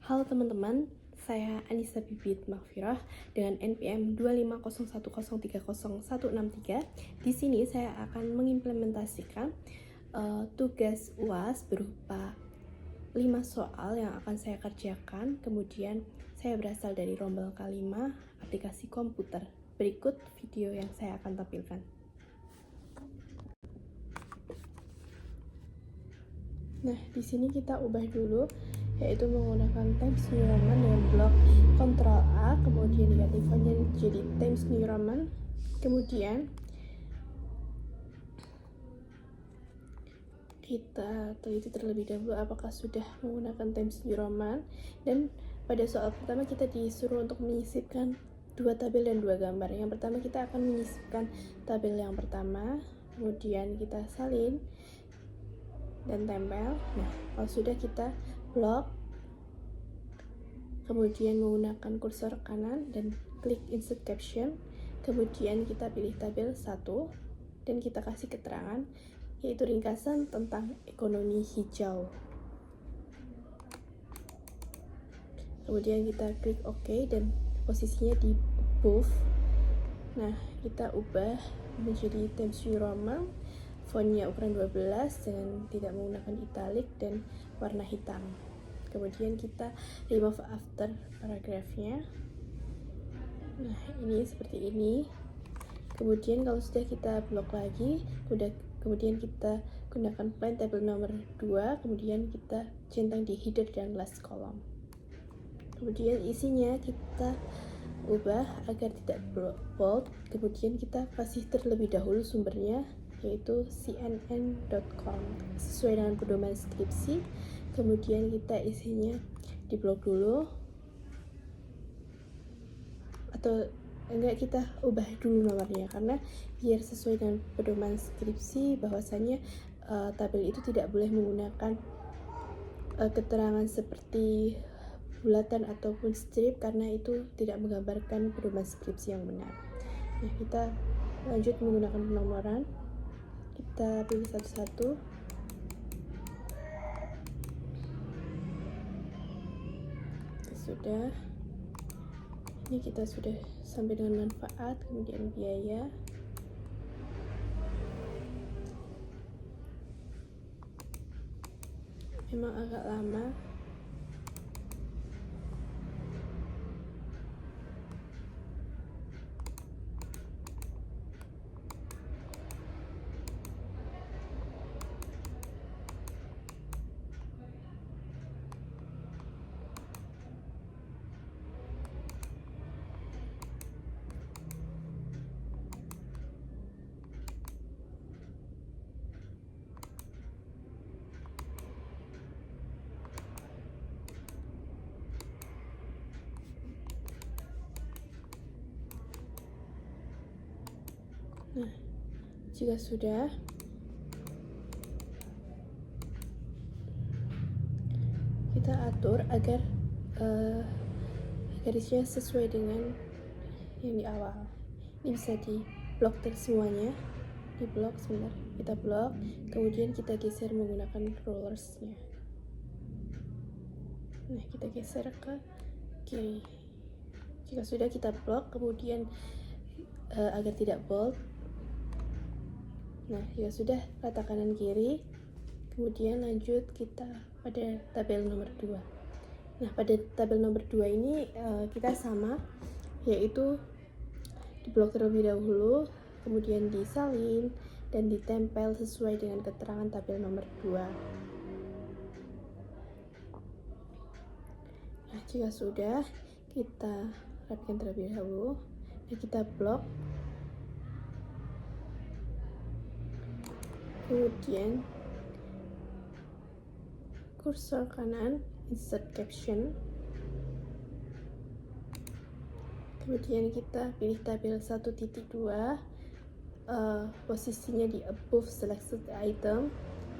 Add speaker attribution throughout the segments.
Speaker 1: Halo teman-teman, saya Anissa Bibit Makfirah dengan NPM 25010300163. Di sini saya akan mengimplementasikan tugas UAS berupa 5 soal yang akan saya kerjakan. Kemudian saya berasal dari rombel K5 aplikasi komputer. Berikut video yang saya akan tampilkan. Nah, di sini kita ubah dulu, yaitu menggunakan Times New Roman dengan blok Ctrl A, kemudian diganti jadi Times New Roman. Kemudian kita teliti terlebih dahulu apakah sudah menggunakan Times New Roman. Dan pada soal pertama kita disuruh untuk menyisipkan 2 tabel dan 2 gambar. Yang pertama kita akan menyisipkan tabel yang pertama, kemudian kita salin dan tempel. Nah, kalau sudah kita blok, kemudian menggunakan kursor kanan dan klik insert caption, kemudian kita pilih tabel 1 dan kita kasih keterangan, yaitu ringkasan tentang ekonomi hijau. Kemudian kita klik OK dan posisinya di above. Nah, kita ubah menjadi Times New Roman, fontnya ukuran 12 dan tidak menggunakan italic dan warna hitam. Kemudian kita remove after paragrafnya. Nah, ini seperti ini. Kemudian kalau sudah kita blok lagi, kemudian kita gunakan plain table nomor 2, kemudian kita centang di header dan last column. Kemudian isinya kita ubah agar tidak bold, kemudian kita kasih terlebih dahulu sumbernya, yaitu cnn.com sesuai dengan pedoman skripsi. Kemudian kita isinya di blok dulu, atau enggak, kita ubah dulu nomornya karena biar sesuai dengan pedoman skripsi bahwasanya tabel itu tidak boleh menggunakan keterangan seperti bulatan ataupun strip karena itu tidak menggambarkan pedoman skripsi yang benar. Nah, kita lanjut menggunakan penomoran. Kita pilih satu-satu. Sudah. Ini kita sudah sampai dengan manfaat, kemudian biaya. Memang agak lama. Nah, jika sudah, kita atur agar garisnya sesuai dengan yang di awal. Ini bisa di blok semuanya, di blok sebentar, kita blok, kemudian kita geser menggunakan rollersnya. Nah, kita geser ke kiri. Jika sudah, kita blok, kemudian agar tidak bold. Nah, jika sudah, rata kanan kiri, kemudian lanjut kita pada tabel nomor 2. Nah, pada tabel nomor 2 ini kita sama, yaitu di blok terlebih dahulu, kemudian disalin dan ditempel sesuai dengan keterangan tabel nomor 2. Nah, jika sudah, kita rapikan terlebih dahulu dan kita blok. Kemudian kursor kanan insert caption, kemudian kita pilih tabel 1.2, posisinya di above selected item.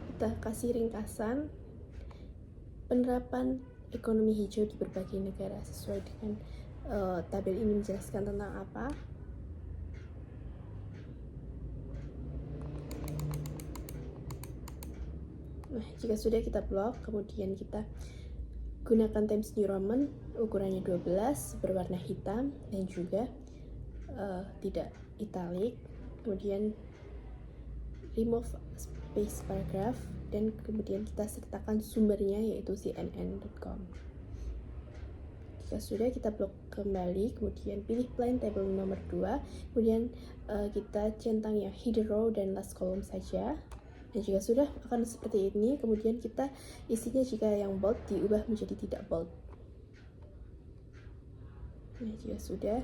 Speaker 1: Kita kasih ringkasan penerapan ekonomi hijau di berbagai negara sesuai dengan tabel ini menjelaskan tentang apa. Nah, jika sudah, kita blok, kemudian kita gunakan Times New Roman ukurannya 12 berwarna hitam dan juga tidak italic. Kemudian remove space paragraph dan kemudian kita sertakan sumbernya yaitu cnn.com. Jika sudah, kita blok kembali, kemudian pilih plain table nomor 2, kemudian kita centang yang header row dan last column saja. Dan jika sudah akan seperti ini, kemudian kita isinya jika yang bold diubah menjadi tidak bold. Nah, jika sudah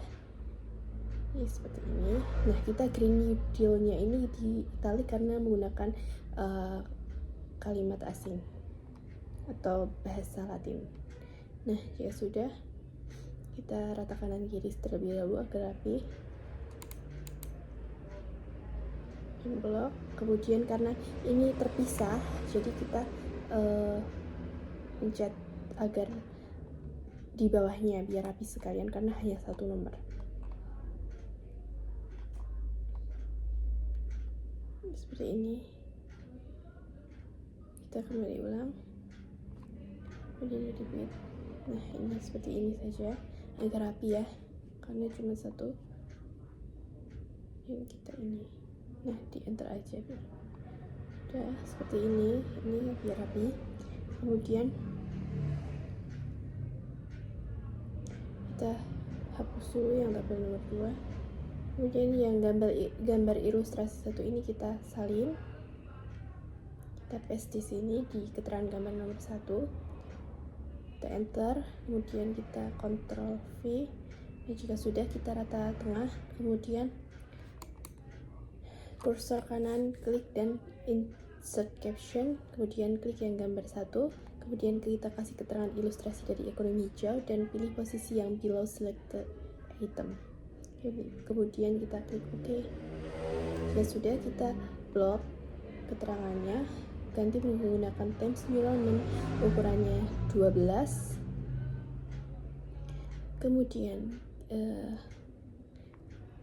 Speaker 1: ini seperti ini. Nah, kita Green New Deal-nya ini di italic karena menggunakan kalimat asing atau bahasa Latin. Nah, jika sudah, kita rata kanan kiri terlebih dahulu agar rapi. Blok, kemudian karena ini terpisah, jadi kita pencet agar di bawahnya biar rapi sekalian karena hanya satu nomor. Seperti ini. Kita kembali ulang, kemudian repeat. Nah, ini seperti ini saja agar rapi ya, karena cuma satu. Dan kita ini, nah di enter aja biar udah seperti ini biar rapi. Kemudian kita hapus dulu yang tabel nomor 2. Kemudian yang gambar ilustrasi satu ini kita salin, kita paste di sini di keterangan gambar nomor 1, kita enter, kemudian kita Ctrl V. Dan jika sudah, kita rata tengah, kemudian kursor kanan klik dan insert caption, kemudian klik yang gambar 1, kemudian kita kasih keterangan ilustrasi dari ekonomi hijau dan pilih posisi yang below selected item. Kemudian kita klik OK. Jika sudah, kita blok keterangannya, ganti menggunakan Times New Roman ukurannya 12. Kemudian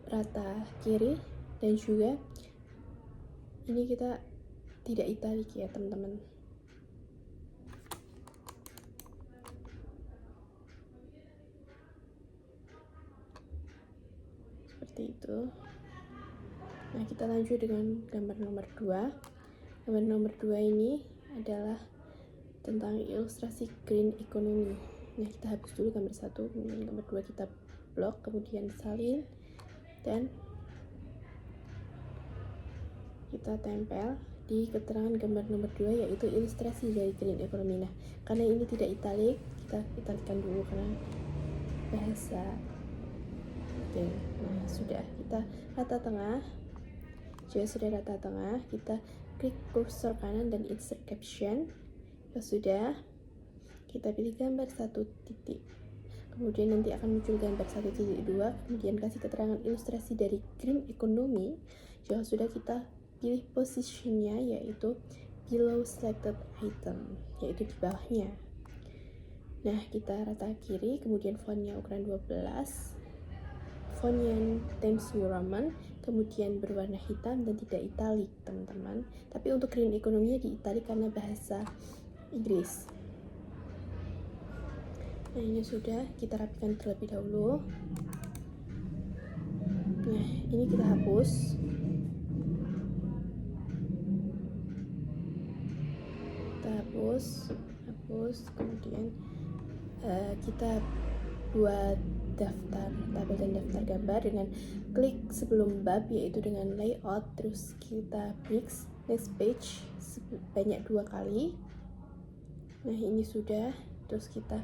Speaker 1: rata kiri dan juga ini kita tidak italic ya teman-teman. Seperti itu. Nah, kita lanjut dengan gambar nomor 2. Gambar nomor 2 ini adalah tentang ilustrasi green economy. Nah, kita hapus dulu gambar 1, kemudian gambar 2 kita blok, kemudian salin dan kita tempel di keterangan gambar nomor 2 yaitu ilustrasi dari green economy. Nah, karena ini tidak italic, kita italickan dulu karena bahasa. Oke, nah sudah, kita rata tengah. Jika sudah rata tengah, kita klik kursor kanan dan insert caption. Ya sudah, kita pilih gambar 1 titik. Kemudian nanti akan muncul gambar 1.2, kemudian kasih keterangan ilustrasi dari green economy. Jika sudah, kita pilih positionnya yaitu below selected item, yaitu di bawahnya. Nah, kita rata kiri, kemudian fontnya ukuran 12, fontnya Times New Roman, kemudian berwarna hitam dan tidak italic teman-teman. Tapi untuk green economy di italic karena bahasa Inggris. Nah, ini sudah, kita rapikan terlebih dahulu. Nah, ini kita hapus. Kita hapus, kemudian kita buat daftar tabel dan daftar gambar dengan klik sebelum bab yaitu dengan layout, terus kita next page sebanyak 2 kali. Nah, ini sudah, terus kita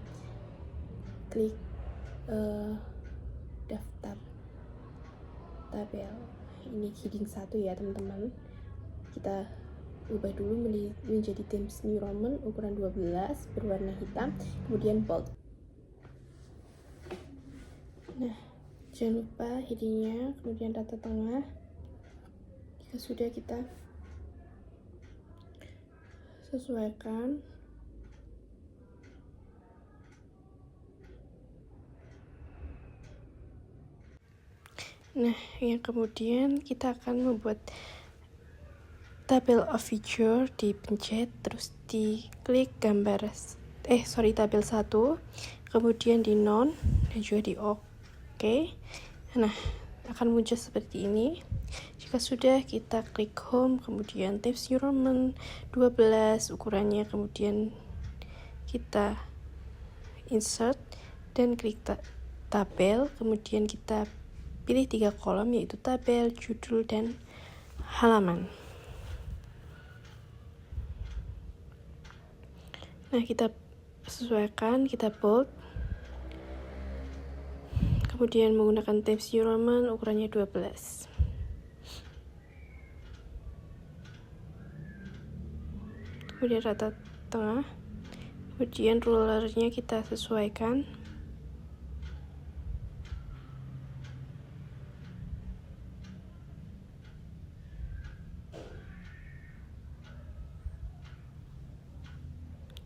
Speaker 1: klik daftar tabel, ini heading 1 ya teman-teman. Kita ubah dulu menjadi Times New Roman ukuran 12 berwarna hitam, kemudian bold. Nah, jangan lupa headingnya, kemudian rata tengah. Jika sudah, kita sesuaikan. Nah, yang kemudian kita akan membuat tabel of feature, dipencet, terus diklik gambar tabel 1, kemudian di non dan juga di oke. Nah, akan muncul seperti ini. Jika sudah, kita klik home, kemudian Times New Roman 12 ukurannya, kemudian kita insert dan klik tabel, kemudian kita pilih 3 kolom, yaitu tabel, judul, dan halaman. Nah, kita sesuaikan, kita bold, kemudian menggunakan Times New Roman ukurannya 12. Kemudian rata tengah, kemudian rulernya kita sesuaikan.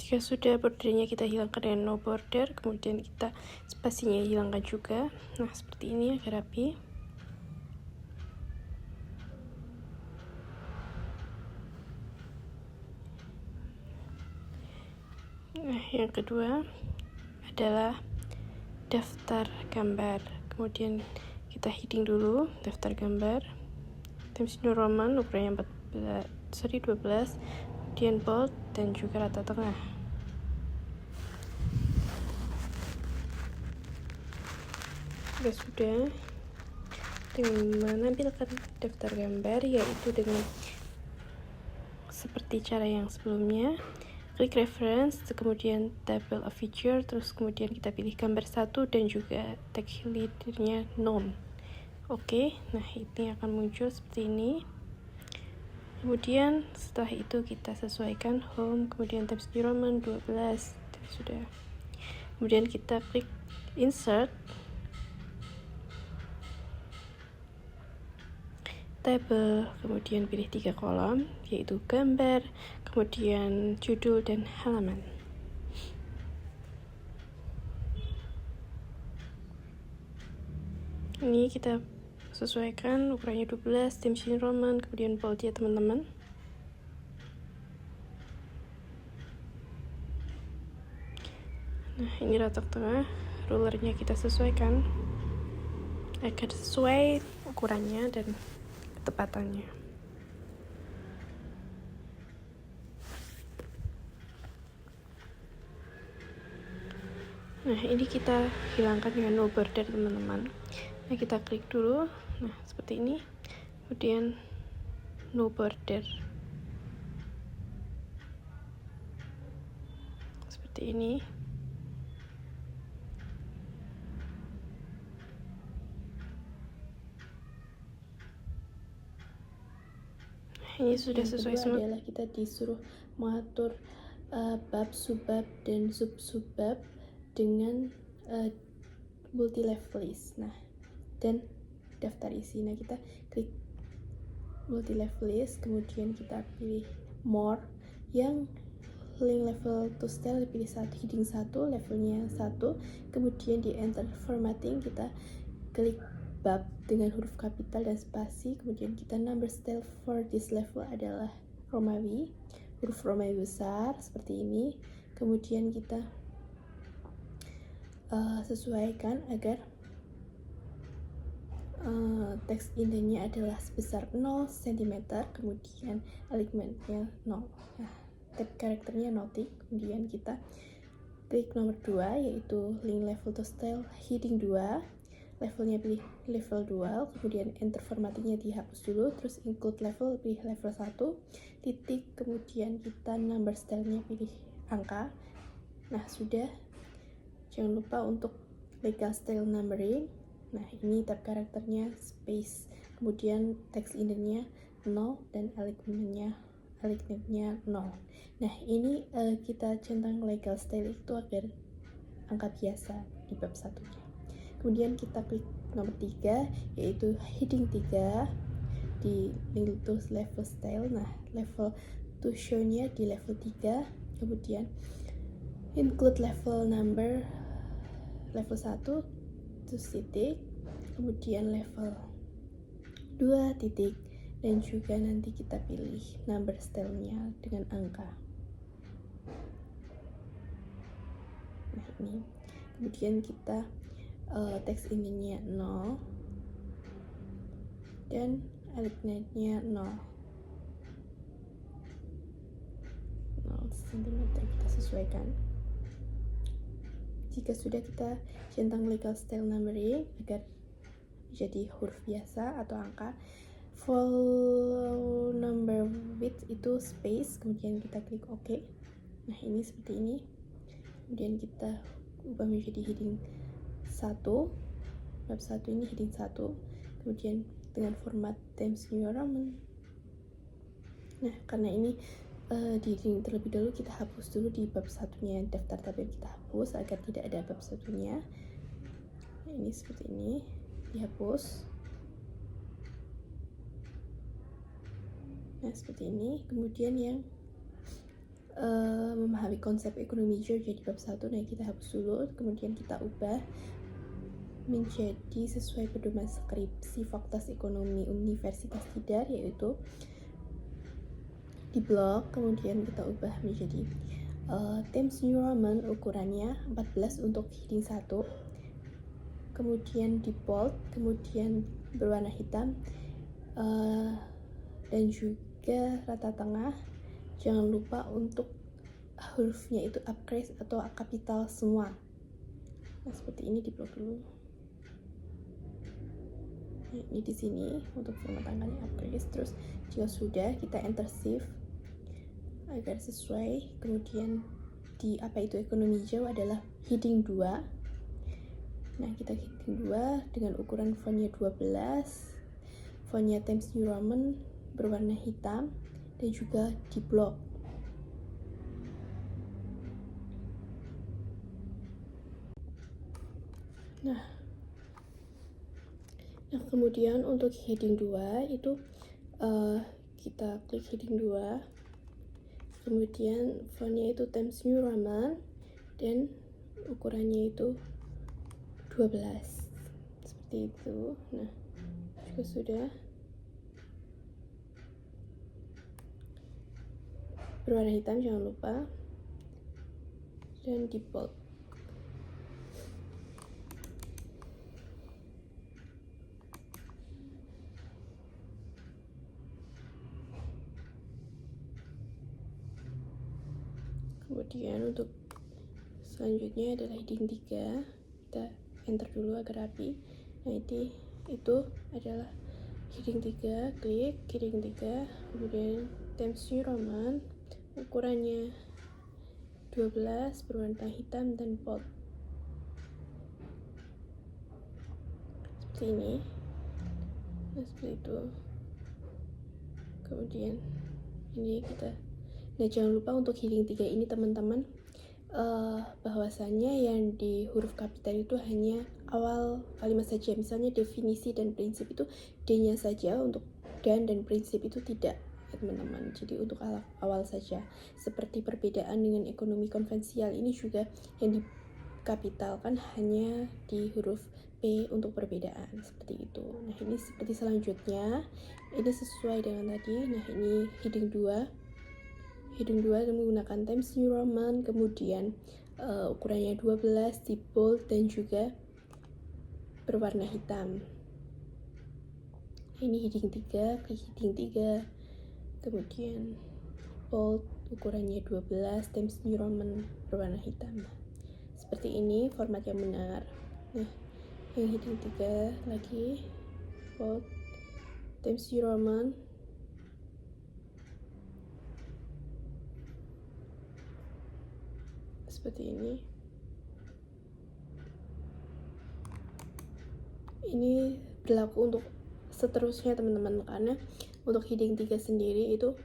Speaker 1: Jika sudah, bordernya kita hilangkan dengan no border, kemudian kita spasinya hilangkan juga. Nah, seperti ini agar rapi. Nah, yang kedua adalah daftar gambar. Kemudian kita heading dulu, daftar gambar. Times New Roman ukurannya 12, kemudian bold dan juga rata tengah. Jika sudah, dengan menampilkan daftar gambar, yaitu dengan seperti cara yang sebelumnya, klik reference, kemudian table of feature, terus kemudian kita pilih gambar 1 dan juga text leadernya none. Oke, nah ini akan muncul seperti ini. Kemudian setelah itu kita sesuaikan home, kemudian Times New Roman 12, sudah. Kemudian kita klik insert, table, kemudian pilih 3 kolom, yaitu gambar, kemudian judul, dan halaman. Ini kita sesuaikan ukurannya 12, Times New Roman, kemudian bold ya teman-teman. Nah, ini rata tengah, rulernya kita sesuaikan agar sesuai ukurannya dan ketepatannya. Nah, ini kita hilangkan dengan no border teman-teman. Nah, kita klik dulu, nah seperti ini, kemudian no border, seperti ini. Ini sudah sesuai semua. Adalah kita disuruh mengatur bab, subbab, dan sub-subbab dengan multi level list. Nah, dan daftar isi. Nah, kita klik multi level list, kemudian kita pilih more, yang link level to style pilih heading 1, levelnya 1, kemudian di enter formatting kita klik bab dengan huruf kapital dan spasi, kemudian kita number style for this level adalah Romawi, huruf Romawi besar seperti ini, kemudian kita sesuaikan agar teks indennya adalah sebesar 0 cm, kemudian alignmentnya 0. Nah, tab karakternya notik, kemudian kita klik nomor 2, yaitu link level to style heading 2, levelnya pilih level 2, kemudian enter formattingnya dihapus dulu, terus include level pilih level 1, titik, kemudian kita number stylenya pilih angka. Nah, sudah. Jangan lupa untuk legal style numbering. Nah, ini tab karakternya space, kemudian text indennya 0 dan alignmentnya 0. Nah, ini kita centang legal style itu agar angka biasa di bab satunya. Kemudian kita klik nomor 3, yaitu heading 3 di link to level style. Nah, level to show-nya di level 3, kemudian include level number level 1 terus titik, kemudian level 2 titik, dan juga nanti kita pilih number style-nya dengan angka. Nah ini, kemudian kita teks ininya 0 dan alignmentnya 0 cm, kita sesuaikan. Jika sudah, kita centang legal style numbering agar jadi huruf biasa atau angka. Full number width itu space, kemudian kita klik OK. Nah ini seperti ini. Kemudian kita ubah menjadi heading 1, bab 1 ini heading 1, kemudian dengan format Times New Roman. Nah karena ini di heading terlebih dahulu, kita hapus dulu di bab satunya, daftar tabel kita hapus agar tidak ada bab satunya. Nah, ini seperti ini, dihapus. Nah seperti ini. Kemudian yang memahami konsep ekonomi hijau jadi bab 1, nah kita hapus dulu, kemudian kita ubah menjadi sesuai pedoman skripsi Fakultas Ekonomi Universitas Tidar, yaitu di blok. Kemudian kita ubah menjadi Times New Roman, ukurannya 14 untuk heading 1, kemudian di bold, kemudian berwarna hitam, dan juga rata tengah. Jangan lupa untuk hurufnya itu uppercase atau kapital semua. Nah seperti ini, di blok dulu. Nah, ini di sini untuk format tanggalnya uppercase. Terus jika sudah, kita enter shift agar sesuai. Kemudian di apa itu ekonomi hijau adalah heading 2. Nah kita heading 2 dengan ukuran fontnya 12, fontnya Times New Roman berwarna hitam, dan juga di blok. Nah kemudian untuk heading 2 itu kita klik heading 2, kemudian fontnya itu Times New Roman dan ukurannya itu 12 seperti itu. Nah jika sudah, berwarna hitam jangan lupa, dan di bold. Kemudian untuk selanjutnya adalah heading 3, kita enter dulu agar rapi. Nah itu adalah heading 3, klik heading 3, kemudian Times New Roman, ukurannya 12, berwarna hitam dan bold seperti ini. Nah seperti itu. Kemudian ini kita, nah jangan lupa untuk heading 3 ini teman-teman, bahwasannya yang di huruf kapital itu hanya awal kalimat saja. Misalnya definisi dan prinsip itu D-nya saja, untuk dan prinsip itu tidak ya teman-teman. Jadi untuk awal saja. Seperti perbedaan dengan ekonomi konvensional, ini juga yang dikapitalkan hanya di huruf P untuk perbedaan, seperti itu. Nah ini seperti selanjutnya, ini sesuai dengan tadi. Nah ini heading 2 menggunakan Times New Roman, kemudian ukurannya 12, di bold, dan juga berwarna hitam. Ini heading 3, klik heading 3, kemudian bold, ukurannya 12, Times New Roman berwarna hitam. Seperti ini format yang benar. Nah yang heading 3 lagi, bold, Times New Roman, seperti ini. Ini berlaku untuk seterusnya teman-teman, karena untuk heading 3 sendiri itu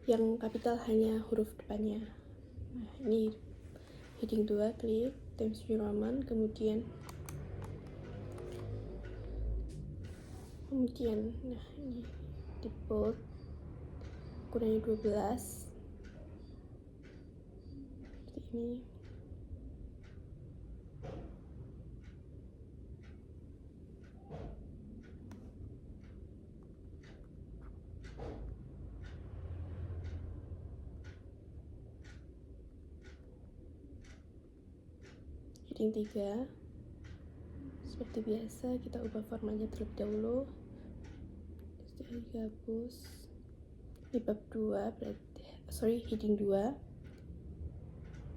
Speaker 1: yang kapital hanya huruf depannya. Nah ini heading 2, klik Times New Roman, kemudian nah ini di bold, ukurannya 12 seperti ini. heading 3. Seperti biasa kita ubah formatnya terlebih dahulu. Dihapus. Ini bab 2 berarti heading 2.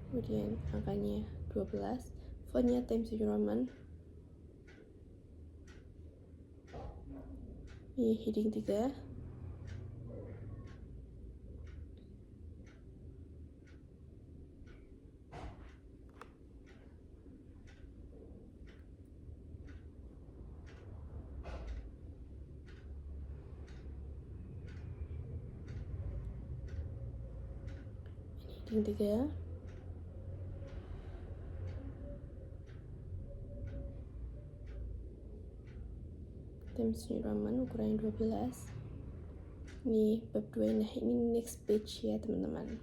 Speaker 1: Kemudian angkanya 12. Fontnya Times New Roman. Ini heading 3. Heading 3. Times New Roman ukuran 12. Ini bab 2. Nah, ini next page ya teman-teman.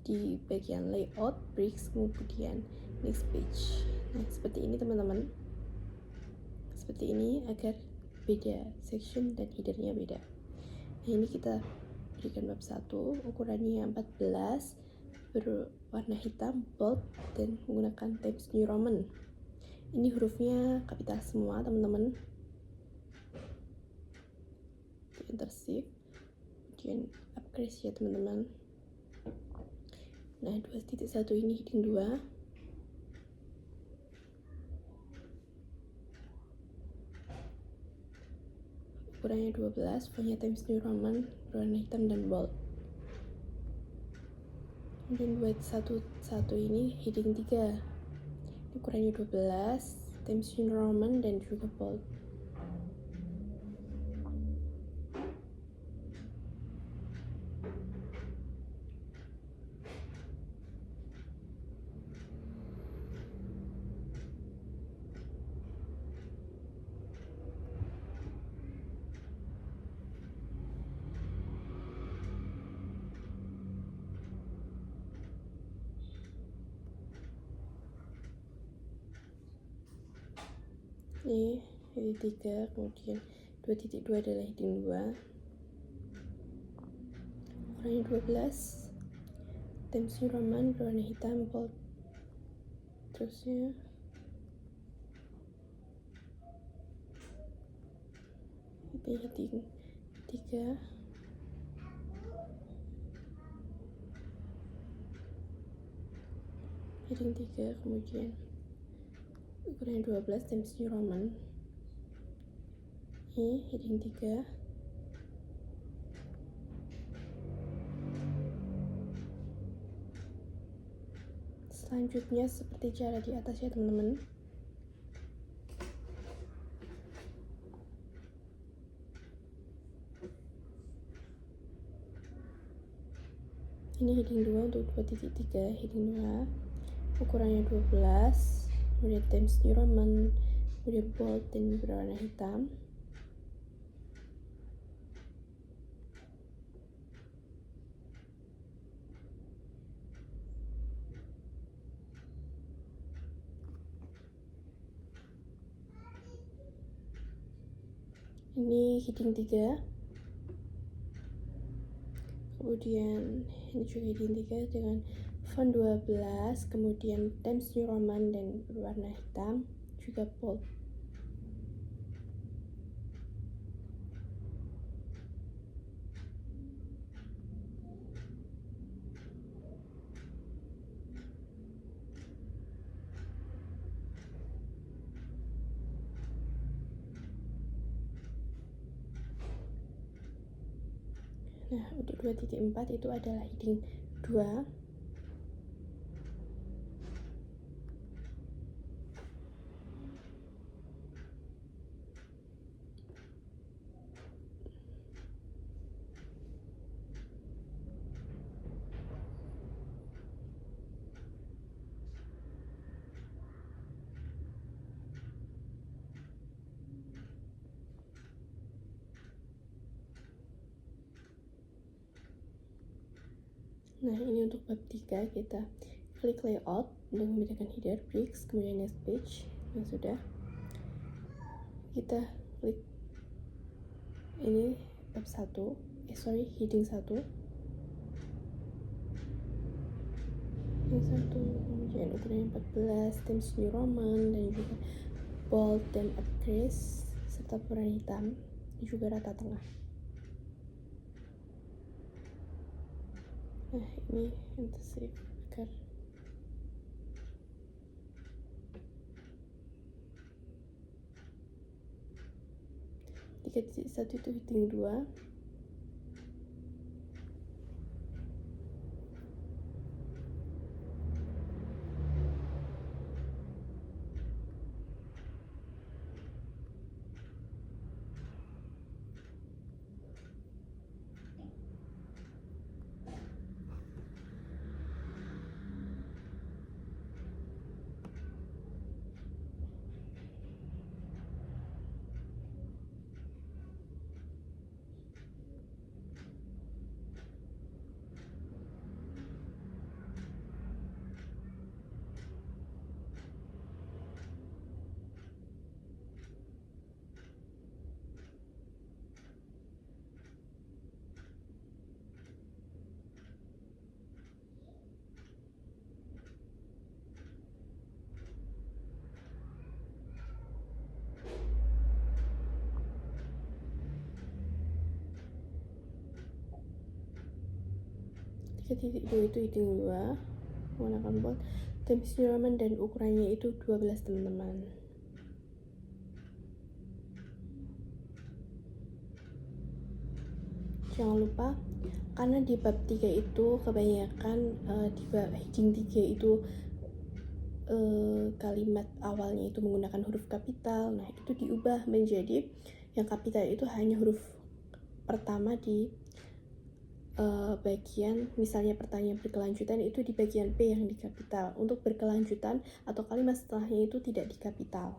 Speaker 1: Di bagian layout, bricks, kemudian next page. Nah, seperti ini teman-teman. Seperti ini agar beda section dan headernya beda. Nah, ini kita berikan bab 1, ukurannya 14, berwarna hitam, bold, dan menggunakan Times New Roman. Ini hurufnya kapital semua teman-teman. Intersif, kemudian upgrade ya teman-teman. Nah, 2.1 ini heading 2. Ukurannya 12, fontnya Times New Roman, berwarna hitam dan bold. Kemudian 2.1 ini heading 3. Ukurannya 12, Times New Roman dan juga bold. Ini heading 3, kemudian 2.2 adalah heading 2. Ukurannya 12, Times New Roman, berwarna hitam, bold. Terusnya ini heading 3. Heading 3, kemudian ukurannya 12, Times New Roman. Ini heading 3. Selanjutnya seperti cara di atas ya teman-teman. Ini heading 2 untuk 2.3, heading 2. Ukurannya 12, kemudian Times New Roman, kemudian bold dan berwarna hitam. Ini heading 3. Kemudian ini juga heading 3 dengan font 12, kemudian Times New Roman dan berwarna hitam, juga bold. Nah, untuk 2.4 itu adalah heading 2. Nah, ini untuk bab 3 kita klik layout untuk membedakan header, bricks, kemudian next page. Nah, sudah. Kita klik ini bab 1, heading 1. Heading 1, kemudian kemudian ukurannya 14, Times New Roman, dan juga bold dan upcrease serta pewarna hitam, dan juga rata tengah. Nah, ini intensif agar satu itu heading 2. Titik 2 itu heading 2 menggunakan bold, Times New Roman, dan ukurannya itu 12 teman-teman. Jangan lupa, karena di bab 3 itu kebanyakan di bab heading 3 itu kalimat awalnya itu menggunakan huruf kapital. Nah, itu diubah menjadi yang kapital itu hanya huruf pertama di bagian, misalnya pertanyaan berkelanjutan itu di bagian P yang di kapital. Untuk berkelanjutan atau kalimat setelahnya itu tidak di kapital.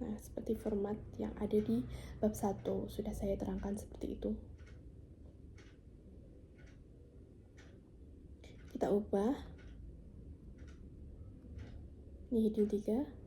Speaker 1: Nah, seperti format yang ada di bab 1 sudah saya terangkan seperti itu. Kita ubah. Ini heading 3.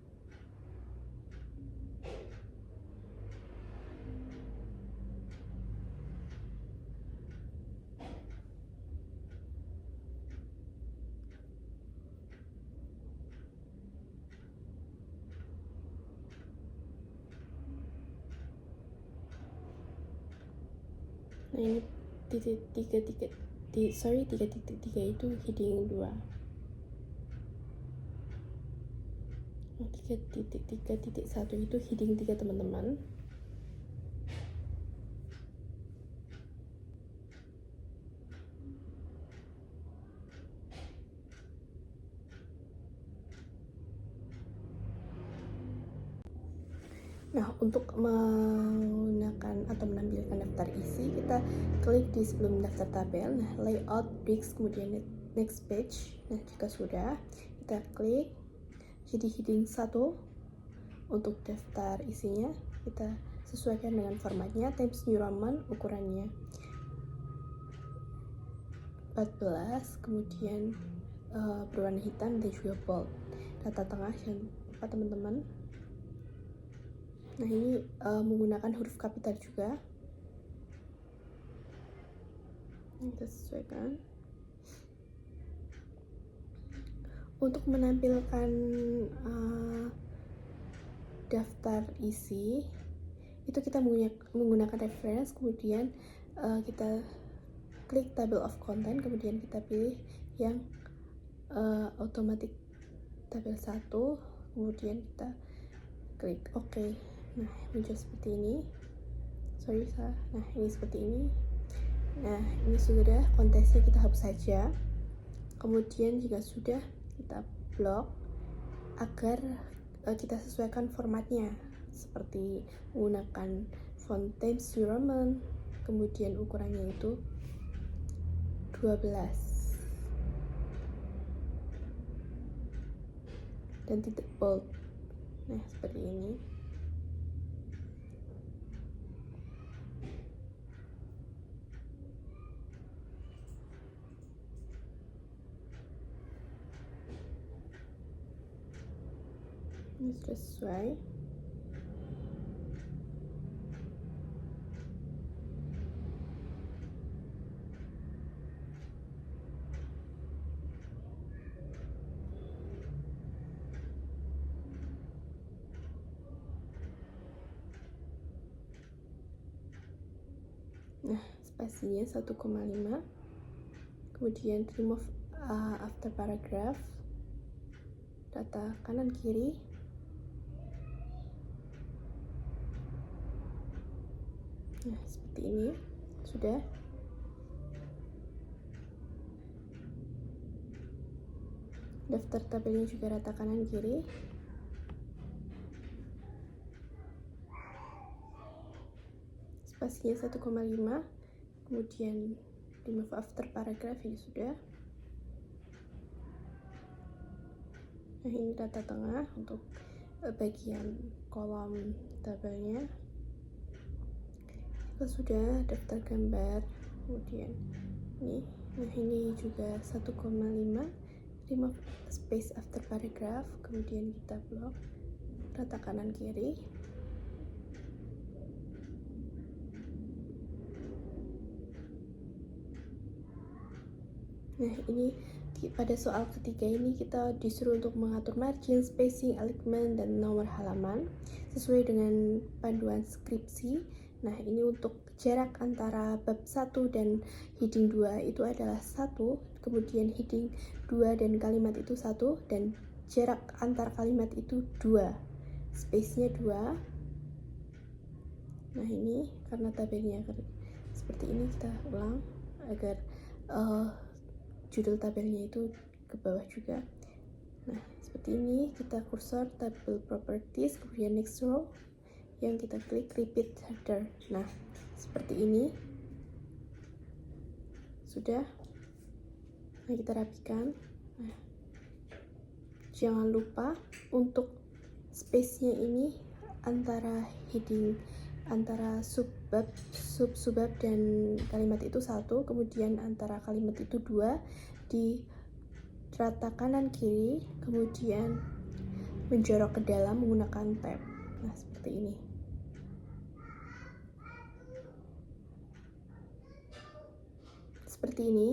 Speaker 1: Nah, ini titik 3 itu heading 2. Nah, 3.3.1 itu heading 3 teman-teman. Nah, untuk menggunakan atau menampilkan daftar isi, kita klik di sebelum daftar tabel. Nah, layout, bricks, kemudian next page. Nah, jika sudah, kita klik jadi heading 1 untuk daftar isinya. Kita sesuaikan dengan formatnya, Times New Roman, ukurannya 14, kemudian berwarna hitam dan juga bold. Data tengah, jangan lupa teman-teman. Nah, ini menggunakan huruf kapital juga. Kita sesuaikan. Untuk menampilkan daftar isi, itu kita menggunakan reference, kemudian kita klik table of content, kemudian kita pilih yang automatic tabel 1, kemudian kita klik OK. Nah, muncul seperti ini. Nah, ini seperti ini. Nah, ini sudah, kontesnya kita hapus saja. Kemudian jika sudah, kita blok agar kita sesuaikan formatnya, seperti menggunakan font Times New Roman, kemudian ukurannya itu 12 dan titik bold. Nah, seperti ini. Ini sudah sesuai. spasinya 1,5, kemudian remove after paragraph, data kanan kiri, nah seperti ini. Sudah. Daftar tabelnya juga rata kanan kiri. Spasinya 1,5, kemudian remove after paragraph, ini sudah. Nah ini data tengah untuk bagian kolom tabelnya. Jika sudah, daftar gambar, kemudian ini. Nah ini juga 1,5, remove space after paragraph, kemudian kita blok rata kanan kiri. Nah ini pada soal ketiga ini kita disuruh untuk mengatur margin, spacing, alignment, dan nomor halaman sesuai dengan panduan skripsi. Nah ini untuk jarak antara bab 1 dan heading 2 itu adalah 1, kemudian heading 2 dan kalimat itu 1, dan jarak antar kalimat itu 2, space-nya 2. Nah ini karena tabelnya seperti ini, kita ulang agar judul tabelnya itu ke bawah juga. Nah seperti ini, kita kursor table properties, kemudian next row yang kita klik repeat header. Nah seperti ini sudah. Nah kita rapikan. Nah, jangan lupa untuk space-nya ini antara heading, antara subbab dan kalimat itu 1, kemudian antara kalimat itu 2, di rata kanan kiri, kemudian menjorok ke dalam menggunakan tab. Nah seperti ini. Seperti ini.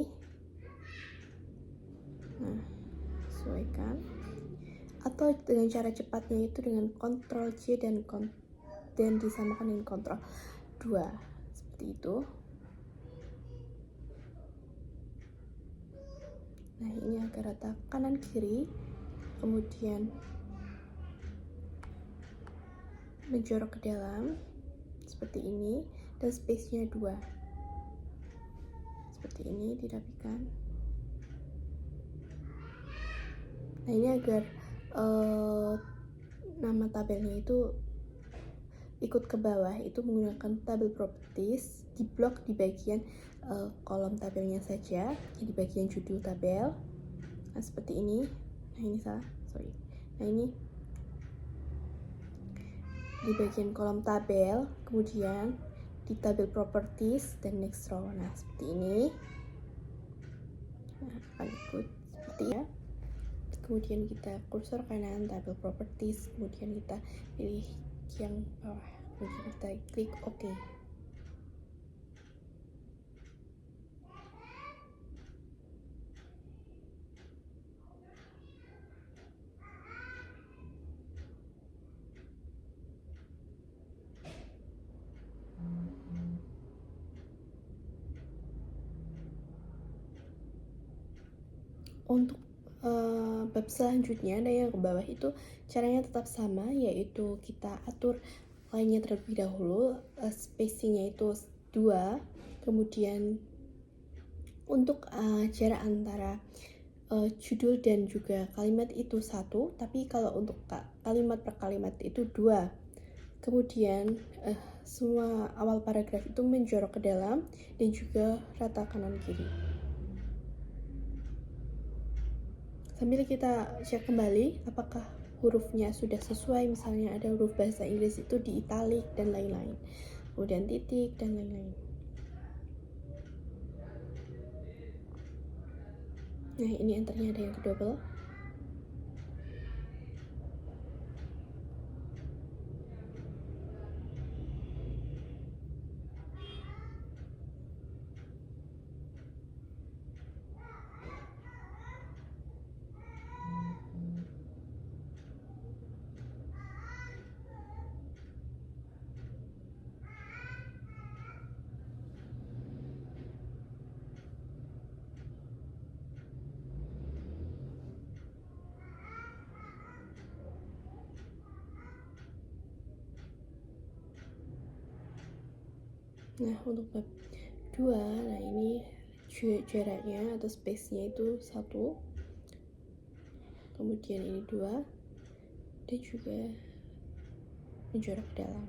Speaker 1: Nah sesuaikan, atau dengan cara cepatnya itu dengan Ctrl C dan disamakan dengan Ctrl 2, seperti itu. Nah ini agak rata kanan kiri, kemudian menjorok ke dalam seperti ini, dan space-nya 2, seperti ini, dirapikan. Nah ini agar nama tabelnya itu ikut ke bawah, itu menggunakan table properties, di blok di bagian kolom tabelnya saja, di bagian judul tabel. Nah seperti ini. Nah ini salah, sorry. Nah ini di bagian kolom tabel, kemudian di table properties dan next row. Nah seperti ini. Nah akan ikut seperti ya. Kemudian kita kursor kanan table properties, kemudian kita pilih yang bawah, kemudian kita klik OK. Untuk bab selanjutnya, ada yang ke bawah itu caranya tetap sama, yaitu kita atur line-nya terlebih dahulu, spacing-nya itu 2, kemudian untuk jarak antara judul dan juga kalimat itu 1, tapi kalau untuk kalimat per kalimat itu 2. Kemudian semua awal paragraf itu menjorok ke dalam dan juga rata kanan kiri. Sambil kita cek kembali apakah hurufnya sudah sesuai, misalnya ada huruf bahasa Inggris itu di italic dan lain-lain, kemudian titik dan lain-lain. Nah ini enternya ada yang double. Nah, untuk bab 2, nah ini jaraknya atau space-nya itu 1, kemudian ini 2, dan juga menjorok ke dalam.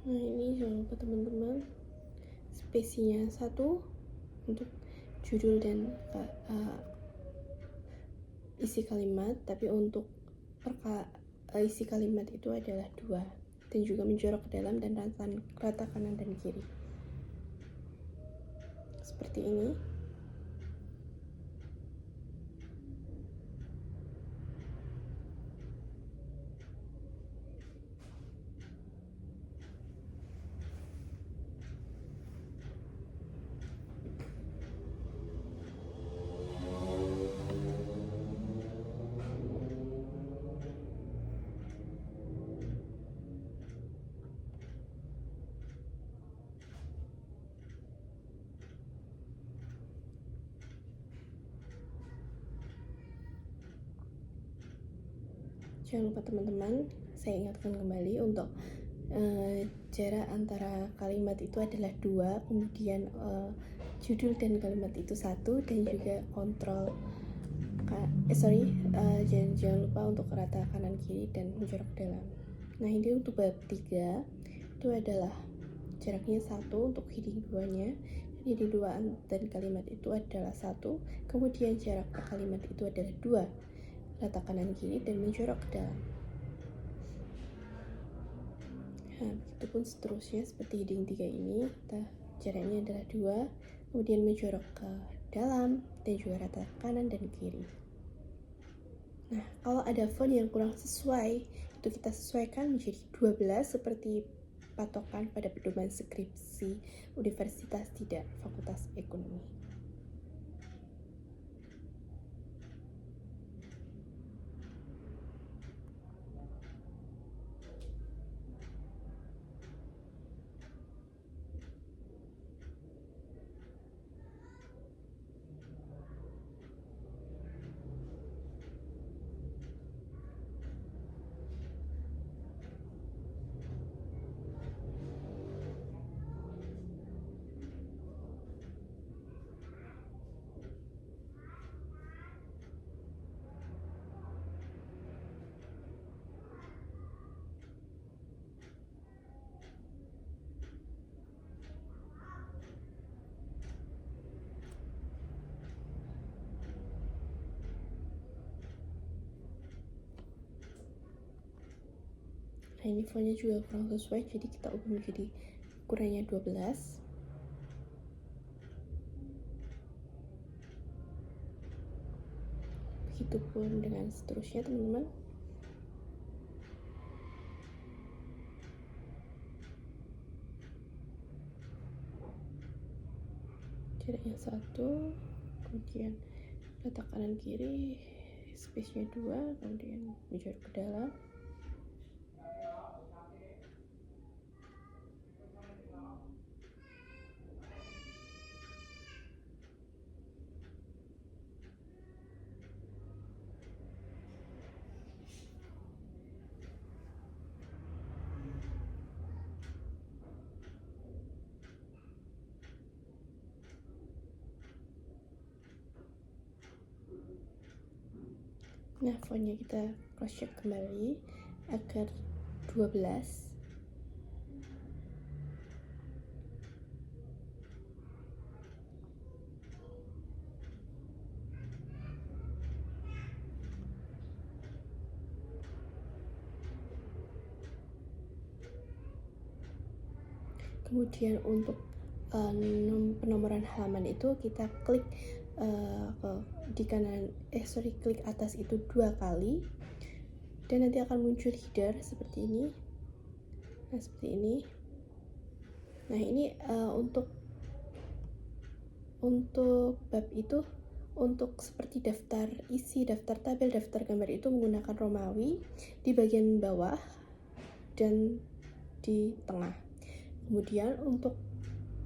Speaker 1: Nah, ini jangan lupa teman-teman, spesinya 1 untuk judul dan isi kalimat, tapi untuk isi kalimat itu adalah 2, dan juga menjorok ke dalam dan rata kanan dan kiri seperti ini. Jangan lupa teman-teman, saya ingatkan kembali untuk jarak antara kalimat itu adalah 2, kemudian judul dan kalimat itu 1, dan juga kontrol jangan lupa untuk rata kanan kiri dan menjorok dalam. Nah, ini untuk bab 3 itu adalah jaraknya 1 untuk heading 2-nya. Heading 2 dan kalimat itu adalah 1, kemudian jarak kalimat itu adalah 2, rata kanan kiri dan menjorok ke dalam. Nah, begitupun seterusnya seperti heading 3 ini, jaraknya adalah 2, kemudian menjorok ke dalam dan juga rata kanan dan kiri. Nah, kalau ada font yang kurang sesuai, itu kita sesuaikan menjadi 12 seperti patokan pada pedoman skripsi universitas tidak Fakultas Ekonomi. Nah, ini fontnya juga kurang sesuai, jadi kita ubah menjadi ukurannya 12. Begitupun dengan seterusnya teman-teman. Jaraknya 1, kemudian rata kanan kiri, space-nya 2, kemudian menjorok ke dalam. Nah, fontnya kita cross check kembali agar 12. Kemudian untuk penomoran halaman itu kita klik di kanan klik atas itu 2 kali dan nanti akan muncul header seperti ini. Nah, seperti ini. Nah, ini untuk bab itu, untuk seperti daftar isi, daftar tabel, daftar gambar itu menggunakan Romawi di bagian bawah dan di tengah. Kemudian untuk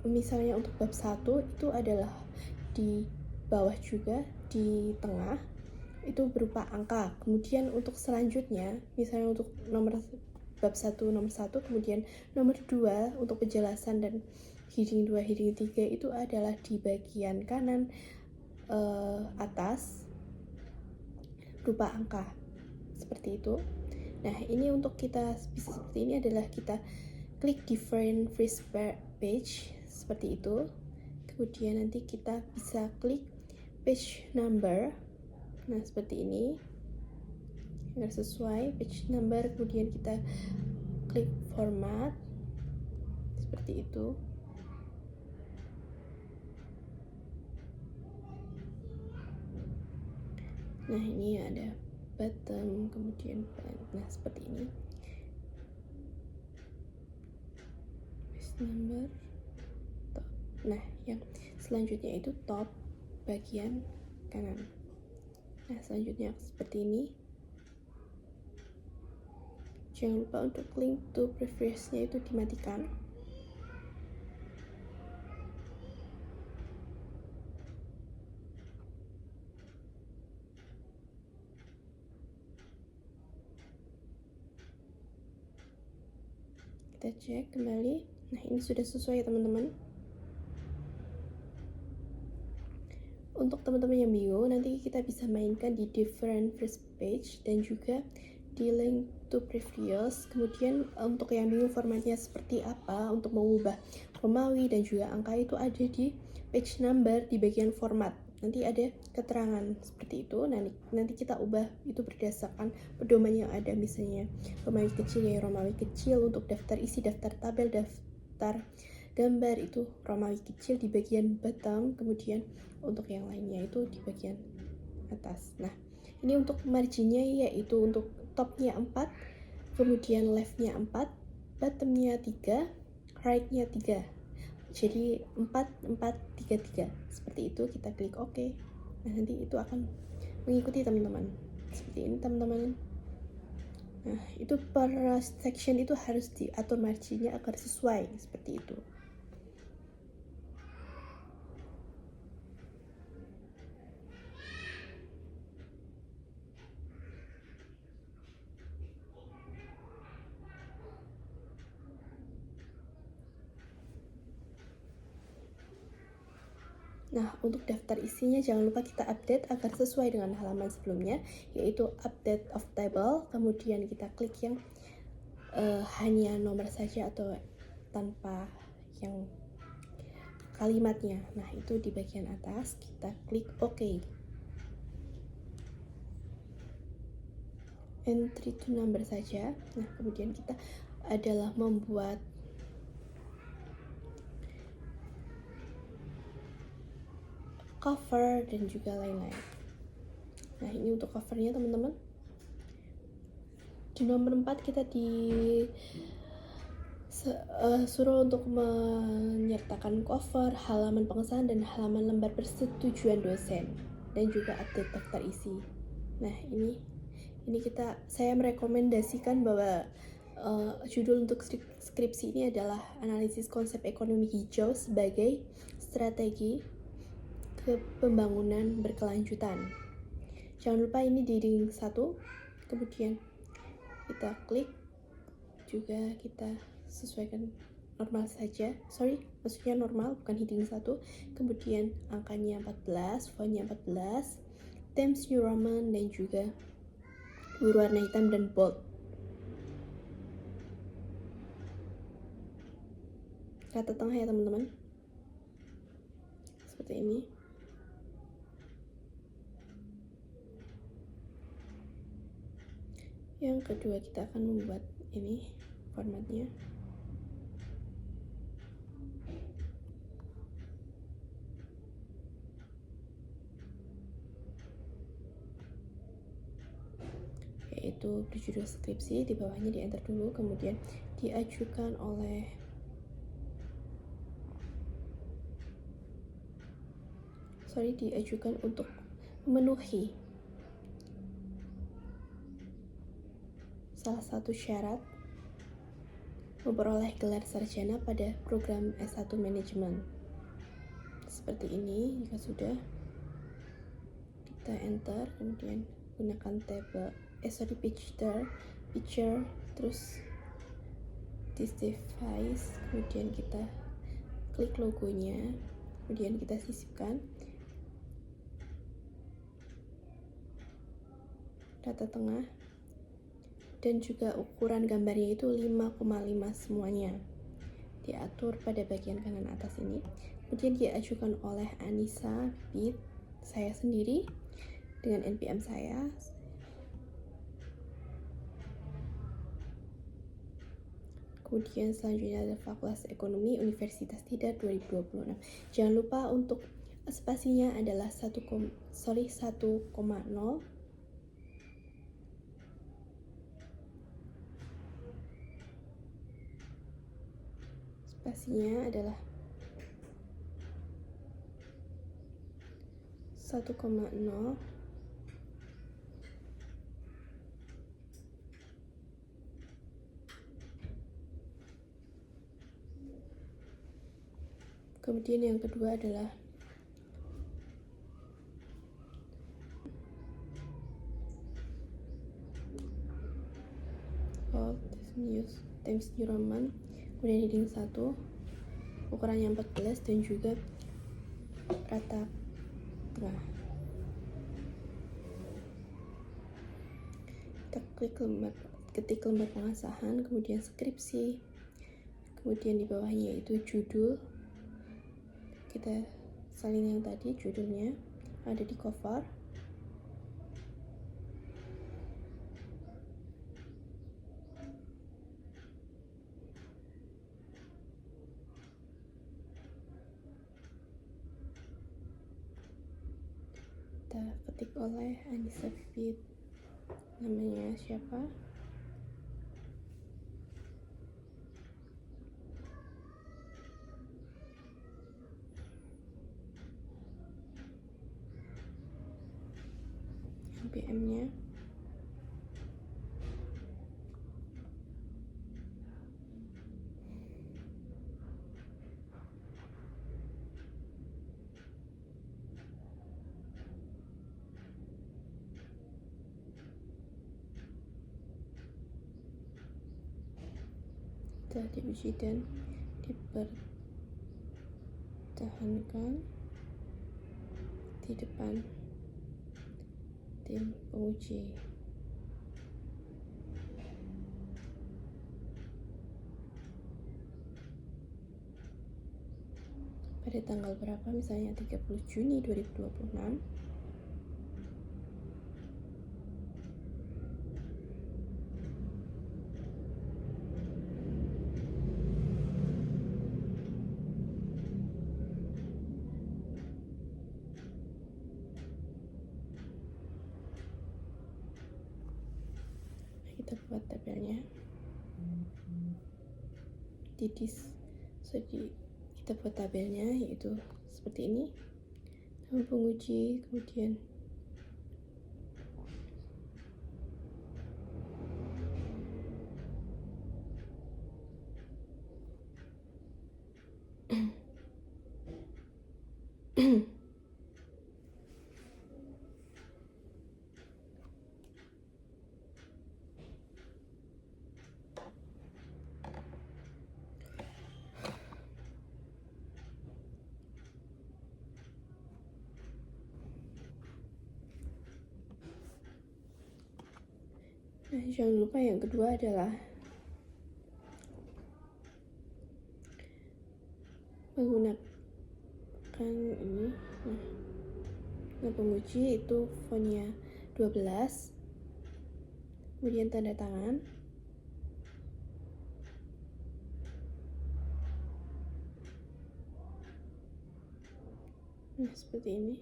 Speaker 1: misalnya untuk bab 1 itu adalah di bawah juga, di tengah itu berupa angka. Kemudian untuk selanjutnya, misalnya untuk bab 1 nomor 1, kemudian nomor 2 untuk penjelasan dan heading 2, heading 3 itu adalah di bagian kanan atas berupa angka seperti itu. Nah, ini untuk kita bisa seperti ini adalah kita klik different first page seperti itu. Kemudian nanti kita bisa klik page number. Nah, seperti ini agar sesuai page number. Kemudian kita klik format seperti itu. Nah, ini ada bottom, kemudian nah seperti ini. Number top. Nah, yang selanjutnya itu top bagian kanan. Nah, selanjutnya seperti ini. Jangan lupa untuk link to previous-nya itu dimatikan. Kita cek kembali. Nah, ini sudah sesuai ya teman-teman. Untuk teman-teman yang bingung, nanti kita bisa mainkan di different first page dan juga di link to previous. Kemudian untuk yang bingung formatnya seperti apa untuk mengubah Romawi dan juga angka itu ada di page number di bagian format. Nanti ada keterangan seperti itu. Nanti kita ubah itu berdasarkan pedoman yang ada, misalnya Romawi kecil ya Romawi kecil, untuk daftar isi, daftar tabel, daftar gambar itu Romawi kecil di bagian bottom, kemudian untuk yang lainnya itu di bagian atas. Nah, ini untuk marginnya yaitu untuk topnya 4, kemudian leftnya 4, bottomnya 3, rightnya 3. Jadi 4, 4, 3, 3 seperti itu. Kita klik OK. Nah, nanti itu akan mengikuti teman-teman seperti ini teman-teman. Nah, itu per section itu harus diatur marginnya agar sesuai seperti itu. Nah, untuk daftar isinya jangan lupa kita update agar sesuai dengan halaman sebelumnya, yaitu update of table. Kemudian kita klik yang hanya nomor saja atau tanpa yang kalimatnya. Nah, itu di bagian atas kita klik OK. Entry to number saja. Nah, kemudian kita adalah membuat cover dan juga lain-lain. Nah, ini untuk covernya teman-teman. Di nomor 4 kita suruh untuk menyertakan cover, halaman pengesahan dan halaman lembar persetujuan dosen dan juga update daftar isi. Nah, ini saya merekomendasikan bahwa judul untuk skripsi ini adalah analisis konsep ekonomi hijau sebagai strategi pembangunan berkelanjutan. Jangan lupa ini di link 1. Kemudian kita klik juga, kita sesuaikan normal saja. Maksudnya normal, bukan heading 1. Kemudian angkanya 14, fontnya 14, Times New Roman dan juga berwarna hitam dan bold. Rata tengah ya teman-teman, seperti ini. Yang kedua kita akan membuat ini formatnya. Yaitu judul skripsi, di bawahnya di enter dulu, kemudian diajukan untuk memenuhi salah satu syarat memperoleh gelar sarjana pada program S1 Manajemen. Seperti ini. Jika sudah, kita enter, kemudian gunakan picture, terus this device, kemudian kita klik logonya, kemudian kita sisipkan rata tengah, dan juga ukuran gambarnya itu 5,5 semuanya diatur pada bagian kanan atas ini. Kemudian diajukan oleh Anissa Bit, saya sendiri dengan NPM saya. Kemudian selanjutnya ada Fakultas Ekonomi Universitas Tidar 2026. Jangan lupa untuk spasinya adalah 1,0. Spasinya adalah 1,0. Kemudian yang kedua adalah Times New Roman, kemudian heading 1, ukurannya 14 dan juga rata tengah. Kita ketik lembar pengasahan, kemudian skripsi, kemudian di bawahnya itu judul. Kita salin yang tadi, judulnya ada di cover. Kita ketik oleh Anissa Bibit, namanya siapa, NPM-nya, telah diuji dan dipertahankan di depan tim penguji. Pada tanggal berapa, misalnya 30 Juni 2026. Kita buat tabelnya. Kita buat tabelnya yaitu seperti ini. Nama penguji, kemudian Nah, jangan lupa yang kedua adalah menggunakan ini. Nah, penguji itu fontnya 12, kemudian tanda tangan. Nah, seperti ini.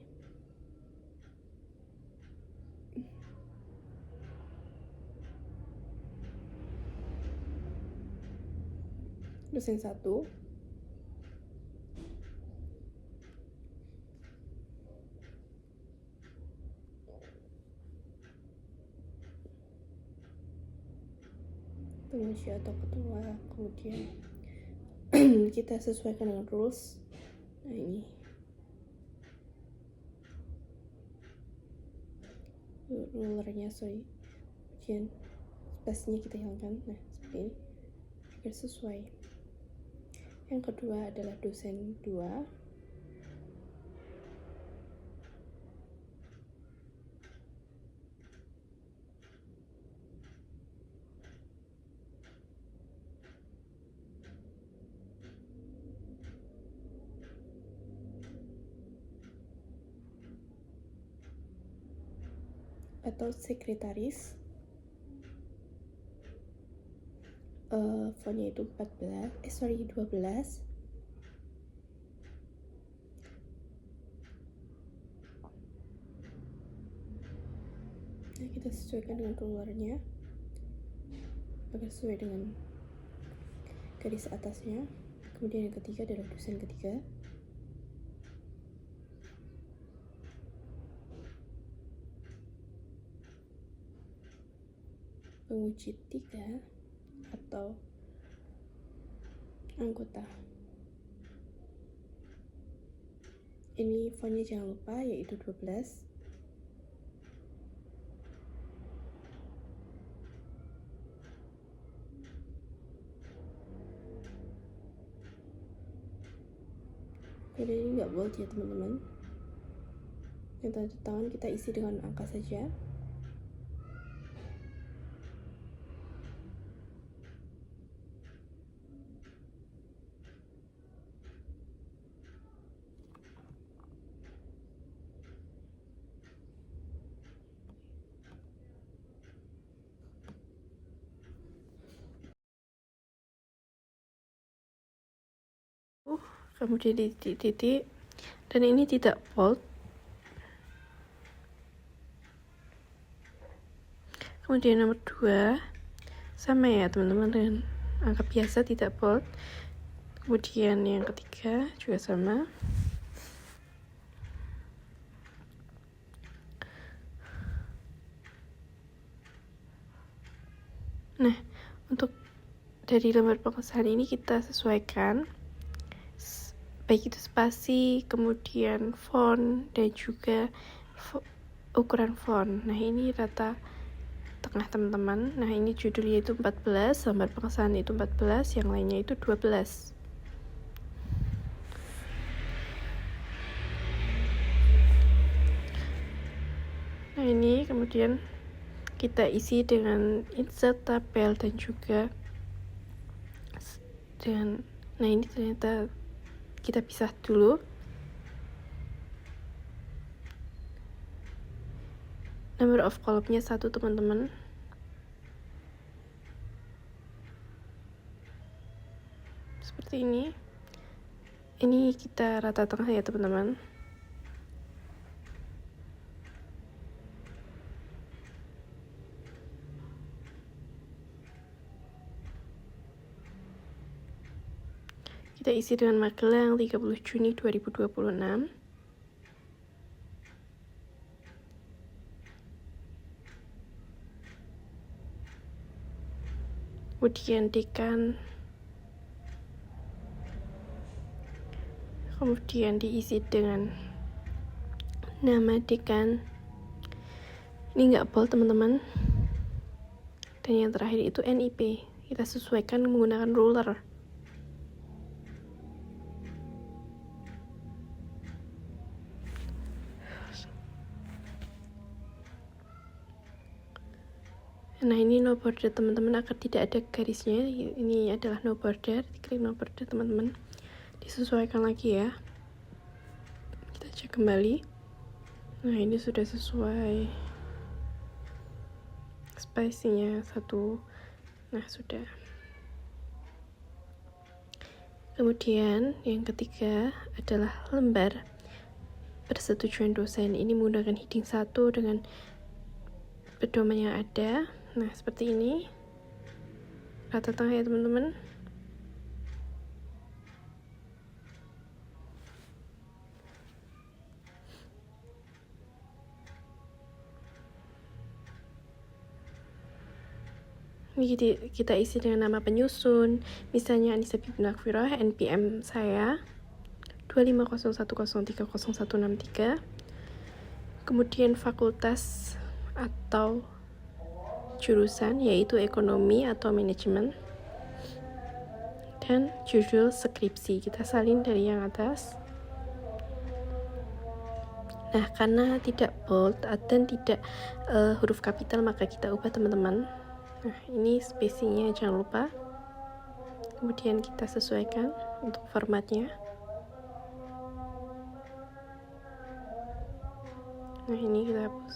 Speaker 1: Terus yang satu, penguji atau ketua, kemudian kita sesuaikan dengan rules. Nah, ini rulernya, kemudian spasinya kita hilangkan. Nah, seperti ini agar sesuai. Yang kedua adalah dosen 2. Atau sekretaris, fontnya itu 12. Nah, kita sesuaikan dengan rulernya agar sesuai dengan garis atasnya. Kemudian yang ketiga adalah dosen ketiga. Penguji 3 atau anggota. Ini fontnya jangan lupa, yaitu 12. Jadi ini nggak bold ya teman-teman. Yang tanda tangan kita isi dengan angka saja. Kemudian di titik-titik, dan ini tidak bold. Kemudian nomor 2 sama ya teman-teman dengan angka biasa, tidak bold. Kemudian yang ketiga juga sama. Nah, untuk dari lembar pengesahan ini kita sesuaikan baik itu spasi, kemudian font, dan juga ukuran font. Nah, ini rata tengah teman-teman. Nah, ini judulnya itu 14, lembar pengesahan itu 14, yang lainnya itu 12. Nah, ini kemudian kita isi dengan insert tabel dan juga dengan, nah ini ternyata kita pisah dulu. Number of column-nya 1 teman-teman. Seperti ini. Ini kita rata tengah ya teman-teman. Kita isi dengan Magelang 30 Juni 2026. Kemudian dekan. Kemudian diisi dengan nama dekan. Ini nggak bold teman-teman. Dan yang terakhir itu NIP. Kita sesuaikan menggunakan ruler. Nah, ini no border teman-teman agar tidak ada garisnya. Ini adalah no border, klik no border teman-teman, disesuaikan lagi ya. Kita cek kembali. Nah ini sudah sesuai spacingnya 1. Nah sudah. Kemudian yang ketiga adalah lembar persetujuan dosen. Ini menggunakan heading 1 dengan pedoman yang ada. Nah seperti ini rata tengah ya teman-teman. Ini kita isi dengan nama penyusun, misalnya Anissa Bibnakfiroh, NPM saya 25010300163. Kemudian fakultas atau jurusan yaitu ekonomi atau manajemen, dan judul skripsi kita salin dari yang atas. Nah karena tidak bold dan tidak huruf kapital maka kita ubah teman-teman. Nah ini spacingnya jangan lupa, kemudian kita sesuaikan untuk formatnya. Nah ini kita hapus.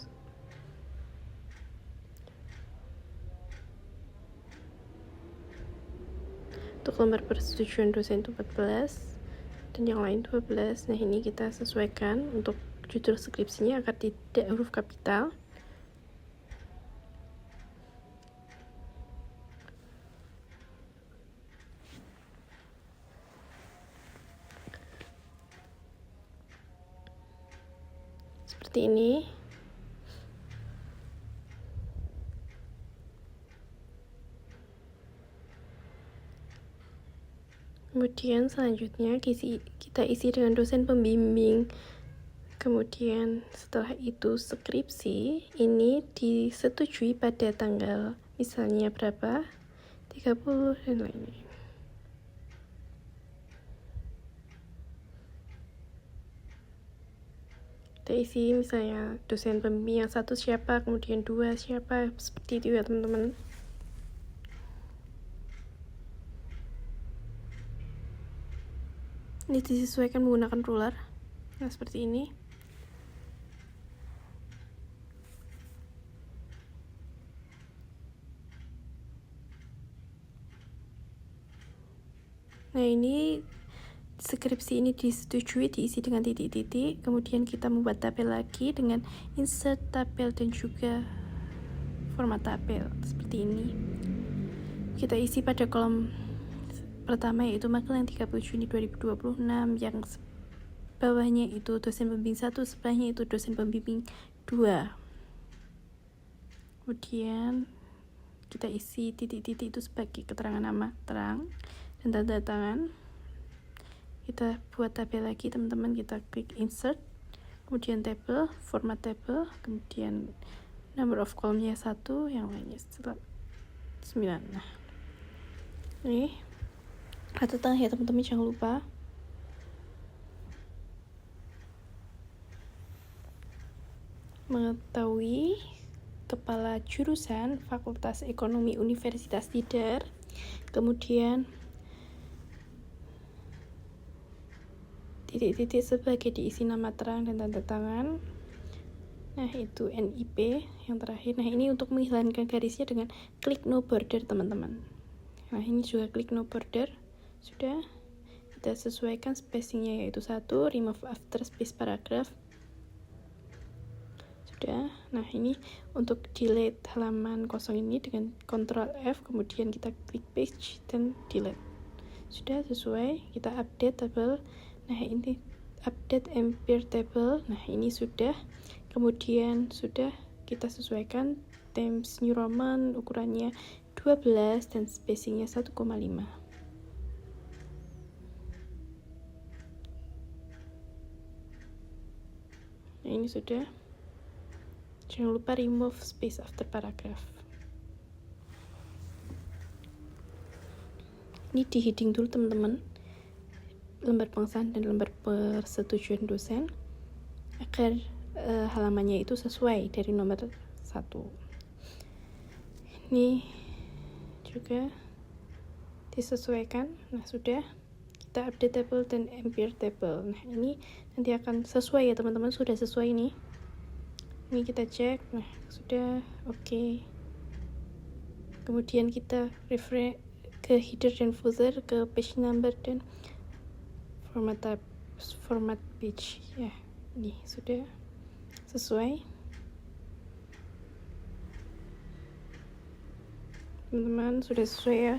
Speaker 1: Untuk lembar persetujuan dosen itu 14 dan yang lain 12. Nah ini kita sesuaikan untuk judul skripsinya agar tidak huruf kapital. Seperti ini. Kemudian selanjutnya kita isi dengan dosen pembimbing. Kemudian setelah itu skripsi ini disetujui pada tanggal misalnya berapa, 30 dan lainnya. Kita isi misalnya dosen pembimbing yang 1 siapa, kemudian 2 siapa, seperti itu ya teman-teman. Ini disesuaikan menggunakan ruler. Nah seperti ini. Nah ini skripsi ini disetujui, diisi dengan titik-titik, kemudian kita membuat tabel lagi dengan insert tabel dan juga format tabel seperti ini. Kita isi pada kolom pertama yaitu magelang 30 Juni 2026, yang bawahnya itu dosen pembimbing 1, sebelahnya itu dosen pembimbing 2. Kemudian kita isi titik-titik itu sebagai keterangan nama terang dan tanda tangan. Kita buat tabel lagi teman-teman, kita klik insert, kemudian table, format table, kemudian number of column-nya 1, yang lainnya 9. Nah ini rata tengah ya teman-teman, jangan lupa. Mengetahui kepala jurusan Fakultas Ekonomi Universitas Tidar, kemudian titik-titik sebagai diisi nama terang dan tanda tangan. Nah itu NIP yang terakhir. Nah ini untuk menghilangkan garisnya dengan klik no border teman-teman. Nah ini juga klik no border. Sudah, kita sesuaikan spacingnya yaitu 1, remove after space paragraph. Sudah. Nah ini untuk delete halaman kosong ini dengan Ctrl F, kemudian kita klik page dan delete. Sudah sesuai. Kita update tabel. Nah ini update empire table. Nah ini sudah. Kemudian sudah kita sesuaikan Times New Roman ukurannya 12 dan spacingnya 1,5. Nah ini sudah. Jangan lupa remove space after paragraph. Ini di heading dulu teman-teman, lembar pengesahan dan lembar persetujuan dosen, agar halamannya itu sesuai dari nomor 1. Ini juga disesuaikan. Nah, sudah. Kita update table dan empire table. Nah, ini nanti akan sesuai ya teman-teman, sudah sesuai nih. Ini kita cek. Nah, sudah oke. Kemudian kita refer ke header dan footer, ke page number dan format page ya. Ini sudah sesuai. Teman-teman, sudah sesuai ya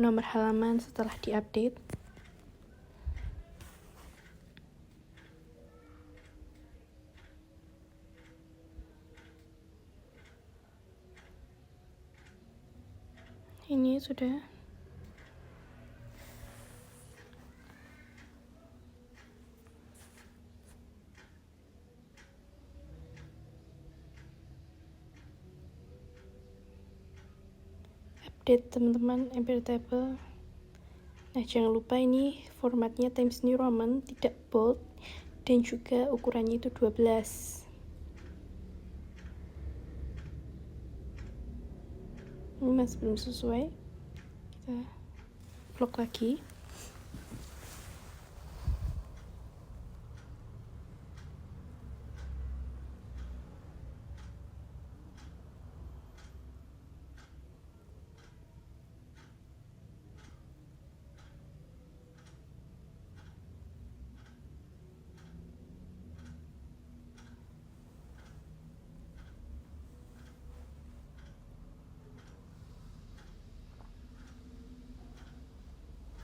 Speaker 1: nomor halaman setelah diupdate. Ini sudah. Update teman-teman empire table. Nah, jangan lupa ini formatnya Times New Roman, tidak bold, dan juga ukurannya itu 12. Ini masih belum sesuai, kita blok lagi.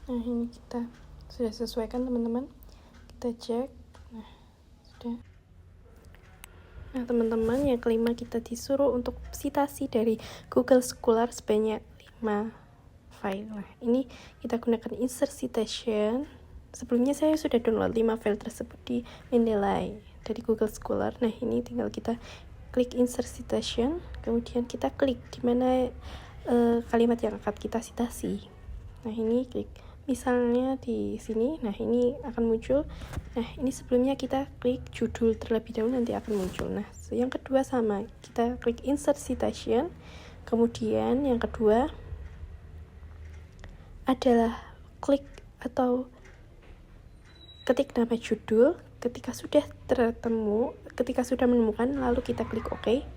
Speaker 1: Nah, ini kita sudah sesuaikan teman-teman, kita cek. Nah, sudah. Nah, teman-teman, yang kelima kita disuruh untuk citasi dari Google Scholar sebanyak 5 file. Nah, ini kita gunakan insert citation. Sebelumnya saya sudah download 5 file tersebut di Mendeley dari Google Scholar. Nah, ini tinggal kita klik insert citation, kemudian kita klik di mana kalimat yang akan kita citasi. Nah, ini klik misalnya di sini. Nah, ini akan muncul. Nah, ini sebelumnya kita klik judul terlebih dahulu, nanti akan muncul. Nah, yang kedua sama, kita klik insert citation. Kemudian yang kedua adalah klik atau ketik nama judul. Ketika sudah menemukan, lalu kita klik OK.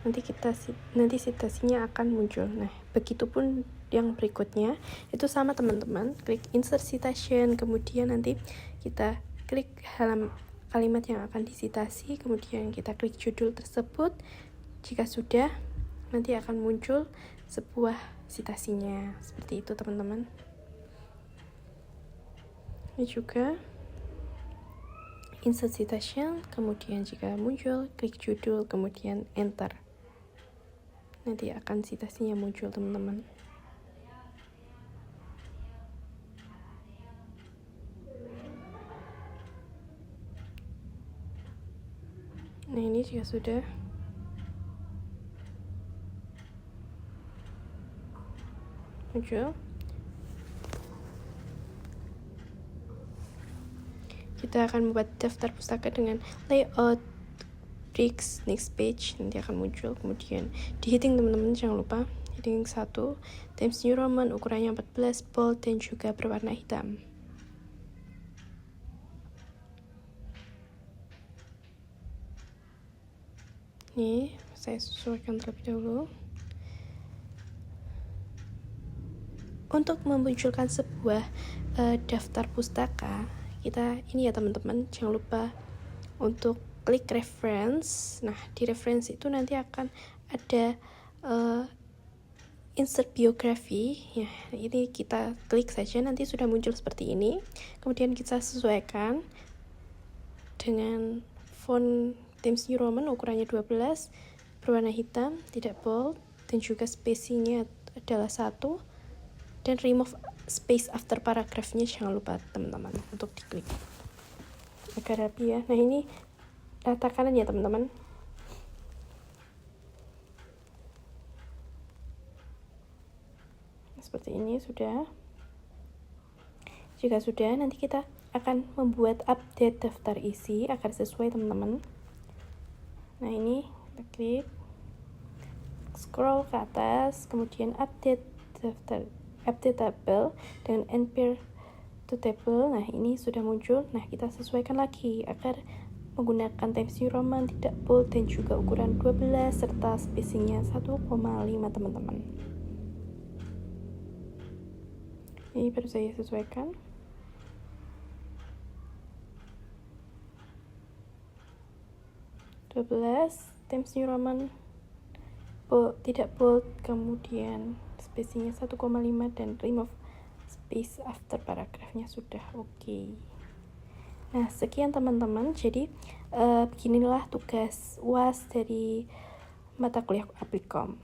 Speaker 1: Nanti citasinya akan muncul. Nah, begitupun yang berikutnya, itu sama teman-teman, klik insert citation, kemudian nanti kita klik kalimat yang akan disitasi, kemudian kita klik judul tersebut. Jika sudah, nanti akan muncul sebuah citasinya. Seperti itu teman-teman. Ini juga insert citation, kemudian jika muncul, klik judul, kemudian enter. Nanti akan citasinya muncul teman-teman. Nah, ini juga sudah. Muncul. Kita akan membuat daftar pustaka dengan layout next page, nanti akan muncul. Kemudian di heading teman-teman jangan lupa heading 1 Times New Roman, ukurannya 14, bold, dan juga berwarna hitam. Ini saya sesuaikan terlebih dahulu. Untuk memunculkan sebuah daftar pustaka, kita ini ya teman-teman, jangan lupa untuk klik reference. Nah, di reference itu nanti akan ada insert biography ya. Ini kita klik saja, nanti sudah muncul seperti ini. Kemudian kita sesuaikan dengan font Times New Roman, ukurannya 12, berwarna hitam, tidak bold, dan juga spacingnya adalah 1, dan remove space after paragraphnya jangan lupa teman-teman untuk diklik agar rapi ya. Nah, ini rata kanan ya teman-teman. Seperti ini sudah. Jika sudah, nanti kita akan membuat update daftar isi agar sesuai teman-teman. Nah, ini kita klik. scroll ke atas, kemudian update table dengan npr to table. Nah, ini sudah muncul. Nah, kita sesuaikan lagi agar menggunakan Times New Roman, tidak bold, dan juga ukuran 12 serta spacingnya 1,5 teman-teman. Ini baru saya sesuaikan. Times New Roman bold, tidak bold, kemudian spacingnya 1,5 dan remove space after paragrafnya sudah oke. Nah, sekian teman-teman. Jadi beginilah tugas UAS dari mata kuliah Applikom.